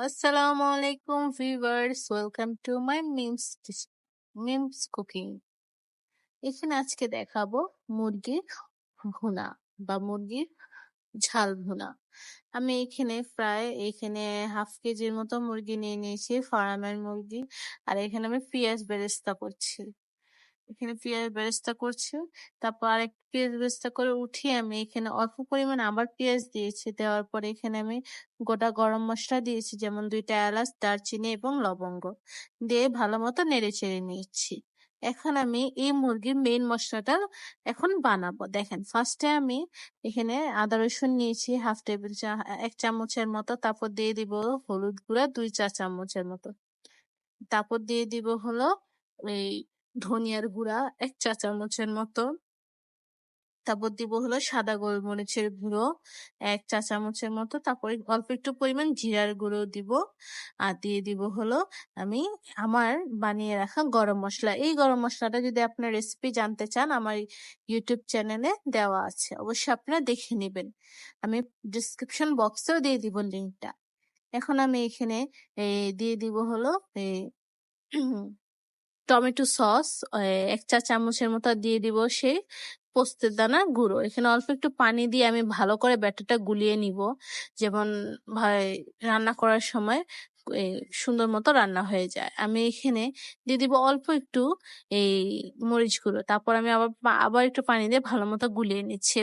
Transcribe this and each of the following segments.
আসসালামু আলাইকুম viewers, welcome to my memes cooking. এখানে আজকে দেখাবো মুরগির ভুনা বা মুরগির ঝাল ভুনা। আমি এখানে হাফ কেজির মতো মুরগি নিয়ে নিয়েছি, ফার্মের মুরগি। আর এখানে আমি পেঁয়াজ বেরেস্তা করছি। তারপর আরেকটু পেঁয়াজ বেরেস্তা করে উঠিয়ে আমি এখানে অল্প পরিমাণ আবার পেঁয়াজ দিয়েছি। দেওয়ার পরে এখানে আমি গোটা গরম মসলা দিয়েছি, যেমন 2টা এলাচ, দারচিনি এবং লবঙ্গ দিয়ে ভালো মতো নেড়ে চেড়ে নিয়েছি। এখন আমি এই মুরগির মেইন মশলাটা এখন বানাবো। দেখেন, ফার্স্টে আমি এখানে আদা রসুন নিয়েছি এক চামচের মতো। তারপর দিয়ে দিব হলুদ গুঁড়া 2 চা চামচের মতো। তারপর দিয়ে দিব হলো এই ধনিয়ার গুঁড়া 1 চা চামচের মতো। তারপর দিব হলো সাদা গোলমরিচের গুঁড়ো 1 চা চামচের মতো। তারপরে অল্প একটু পরিমাণ জিরার গুঁড়ো দিব। আর দিয়ে দিব হলো আমি আমার বানিয়ে রাখা গরম মশলা। এই গরম মশলাটা যদি আপনার রেসিপি জানতে চান, আমার ইউটিউব চ্যানেলে দেওয়া আছে, অবশ্যই আপনারা দেখে নেবেন। আমি ডিসক্রিপশন বক্সেও দিয়ে দিব লিঙ্কটা। এখন আমি এখানে দিয়ে দিব হলো টমেটো সস 1 চা চামচের মতো দিয়ে দিব সেই পোস্তের দানা গুঁড়ো। এখানে অল্প একটু পানি দিয়ে আমি ভালো করে ব্যাটারটা গুলিয়ে নিব, যেমন রান্না করার সময় সুন্দর মতো রান্না হয়ে যায়। আমি এখানে দিয়ে দিব অল্প একটু এই মরিচ গুঁড়ো। তারপর আমি আবার একটু পানি দিয়ে ভালো মতো গুলিয়ে নিচ্ছি।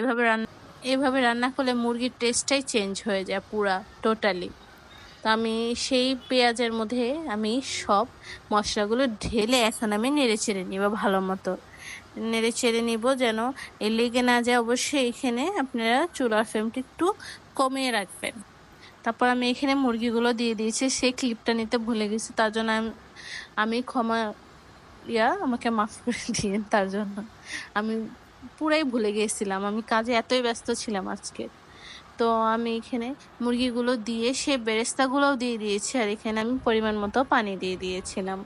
এভাবে রান্না করলে মুরগির টেস্টটাই চেঞ্জ হয়ে যায় পুরা টোটালি। তো আমি সেই পেঁয়াজের মধ্যে আমি সব মশলাগুলো ঢেলে এখন আমি নেড়ে চেড়ে নিব ভালো মতো। নেড়ে চেড়ে নিব যেন লেগে না যায়। অবশ্যই এখানে আপনারা চুলার ফ্লেমটা একটু কমিয়ে রাখবেন। তারপর আমি এখানে মুরগিগুলো দিয়ে দিয়েছি। সেই ক্লিপটা নিতে ভুলে গেছি, তার জন্য আমি আমাকে মাফ করে দিয়েন। তার জন্য আমি পুরাই ভুলে গিয়েছিলাম, আমি কাজে এতই ব্যস্ত ছিলাম আজকে। তো আমি এখানে মুরগিগুলো দিয়ে সে বেরেস্তাগুলোও দিয়ে দিয়েছি। আর এখানে আমি পরিমাণ মতো পানি দিয়ে দিয়েছিলাম।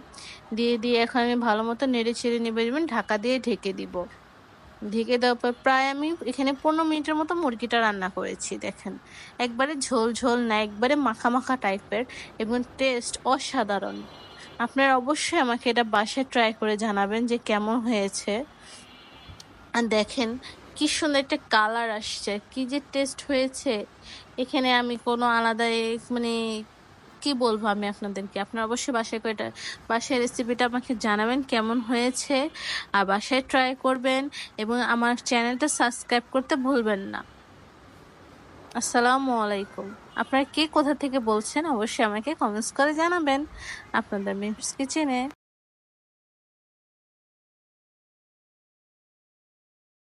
দিয়ে এখন আমি ভালো মতো নেড়ে চেড়ে নেবে, ঢাকা দিয়ে ঢেকে দিব। ঢেকে দেওয়ার পর প্রায় আমি এখানে 15 মিনিটের মতো মুরগিটা রান্না করেছি। দেখেন, একবারে ঝোল ঝোল না, একবারে মাখা মাখা টাইপের, এবং টেস্ট অসাধারণ। আপনারা অবশ্যই আমাকে এটা বাসায় ট্রাই করে জানাবেন যে কেমন হয়েছে। আর দেখেন কি সুন্দর একটা কালার আসছে, কি যে টেস্ট হয়েছে। এখানে আমি কোনো আলাদা মানে কি বলবো আমি আপনাদেরকে, আপনারা অবশ্যই বাসায় রেসিপিটা আমাকে জানাবেন কেমন হয়েছে। আর বাসায় ট্রাই করবেন এবং আমার চ্যানেলটা সাবস্ক্রাইব করতে ভুলবেন না। আসসালামু আলাইকুম। আপনারা কে কোথা থেকে বলছেন অবশ্যই আমাকে কমেন্টস করে জানাবেন আপনাদের মিমস কিচেনে।